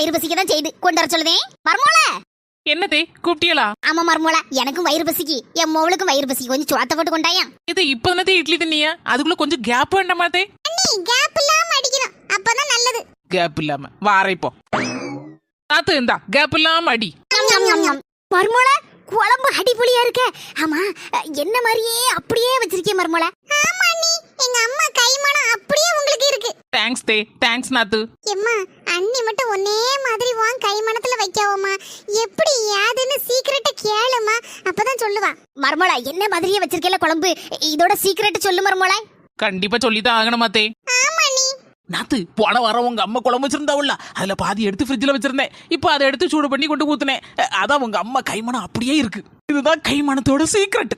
வயிறு பசிக்க தான் செய்து கொண்டு வர சொல்லுதேன். மர்மோல என்னதே கூப்பிட்டியலா? ஆமா மர்மோல, எனக்கும் வயிறு பசிக்கு, என் மோளுக்கும் வயிறு பசிக்கு. கொஞ்சம் சுவாத்த போட்டு கொண்டாயா. இது இப்ப தானே இட்லி தின்னியா? அதுக்குள்ள கொஞ்சம் கேப் வேண்டாமாதே? அண்ணி கேப் இல்லாம அடிக்கணும், அப்பதான் நல்லது. கேப் இல்லாம வாரை போ. தாத்து இந்தா கேப் இல்லாம அடி. மர்மோல குழம்பு அடிபொலியா இருக்க. ஆமா, என்ன மாதிரியே அப்படியே வச்சிருக்கேன் மர்மோல. ஆமா அண்ணி, எங்க அம்மா கைமணம் அப்படியே உங்களுக்கு இருக்கு. தேங்க்ஸ் தே, தேங்க்ஸ் நாத்து. எம்மா அண்ணி மட்டும் ஒன்னே மாதிரி வான் கைமணத்துல வைக்காவமா. எப்படி யாதுன்னு சீக்கிரட்டை கேளுமா, அப்பதான் சொல்லுவா. மர்மோல என்ன மாதிரியே வச்சிருக்கல குழம்பு, இதோட சீக்கிரட் சொல்லு மர்மோல. கண்டிப்பா சொல்லிதான் ஆகணுமாத்தே. ஆமா அண்ணி. நாத்து போன வாரம் உங்க அம்மா குழம்பு வச்சிருந்தாவுல்ல, அதுல பாதி எடுத்து ஃப்ரிட்ஜ்ல வச்சிருந்தேன். இப்போ அதை எடுத்து சூடு பண்ணி கொண்டு ஊத்துனேன். அதான் உங்க அம்மா கைமணம் அப்படியே இருக்கு. இதுதான் கைமணத்தோட சீக்ரெட்.